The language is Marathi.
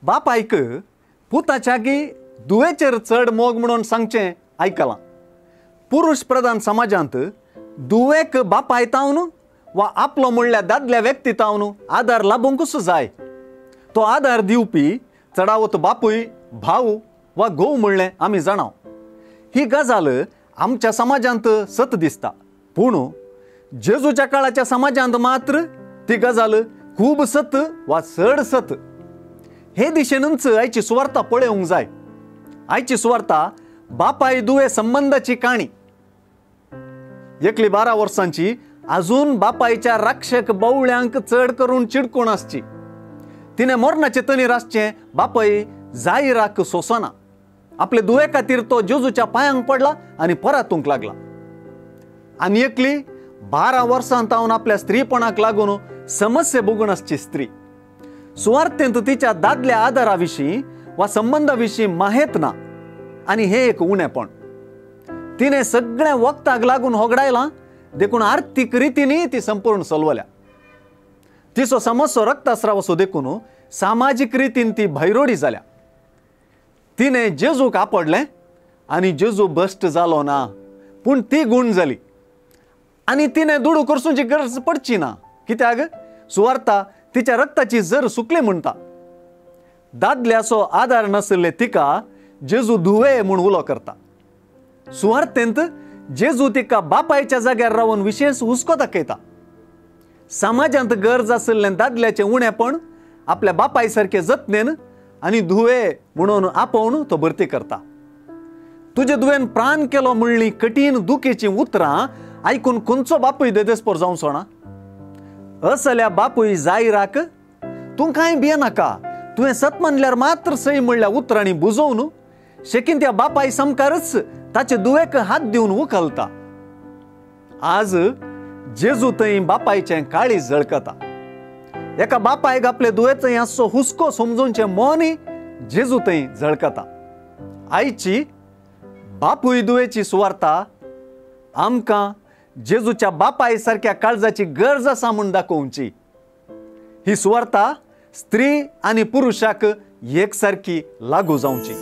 बाप ऐक पुताच्या की दुवेचेर चढ मोग म्हणून सांगचे ऐकला। पुरुष प्रधान समाजांत दुवेक बाप आयतावन वा आपलो म्हणल्या दादल्या व्यक्तितावन आधार लाभूंकच जाय। तो आधार दिवपी चढावत बापूय भाऊ वा घोव म्हणलें आमी जाणाव। ही गजाल आमच्या समाजांत सत दिसता, पूण जेजूच्या काळाच्या समाजांत मात्र ती गजाल खूब सत वा चड सत। हे दिशेनच आयची सुवार्ता पळोवंक जाय। आयची सुवार्ता बापाय दुवे संबंधाची काणी। एकली 12 वर्सांची अजून बापायच्या राक्षक बावळ्यांक चढ करून चिडकोण आसची। तिने मोरणाचे तणीर आसचे बापाय जायराक सोसना। आपले दुवे खातीर तो जेजूच्या पांयांक पडला आनी परातूंक लागला। आनी एकली 12 वर्सां तावन आपल्या स्त्रीपणाक लागून समस्या भोगून आसची स्त्री। सुवार्थेंत तिच्या दादल्या आदाराविशीं वा संबंधाविशीं माहीत ना, आनी हे एक उणेपण। तिने सगळ्या वखदाक लागून होगडायला, देखून आर्थीक रितींनी ती संपूर्ण चलवल्या। तिचो समस्या रक्तस्राव असो देखून सामाजीक रितीन ती भैरोडी जाल्या। तिने जेजूक आपडलें आनी जेजू भ्रश्ट जालो ना, पूण ती गुण जाली। आनी तिने दुडू करसूची गरज पडची ना, कित्याक सुवार्ता तिच्या रक्ताची जर सुकली म्हणटा। दादल्याचो आधार नसले तिका जेजू धुवे म्हूण उलो करता। सुवार्थेंत जेजू तिका बापायच्या जाग्यार रावन विशेष हुस्को दाखयता। समाजांत गरज आसलें दादल्याचें उणेपण आपल्या बापाय सारके जतनेन आनी धुवे म्हणून आपोवन तो भरती करता। तुजे दुवेन प्राण केलो म्हणली कठीण दुखेची उतरां आयकून खंयचो बापूय देदेस्पर जावं सोडा। असल्या बापूय जायराक तूं कांय भियेनाका, तुवें सत म्हणल्यार मात्र सई म्हणल्या उतरांनी बुजोवन शेकीन त्या बापाय समकारच ताचे दुवेक हात दिवन उखलता। आज जेजू थंय बापायचें काळीज जळकता। एका बापायक आपले दुयेचो असो हुस्को समजूनचें मोनी जेजू थंय जळकता। आयची बापूय दुवेची सुवार्ता आमकां जेजूच्या बापाय सारक्या काळजाची गरज आसा म्हूण दाखोवची। ही सुवार्ता स्त्री आनी पुरुषाक एकसारकी लागू जावची।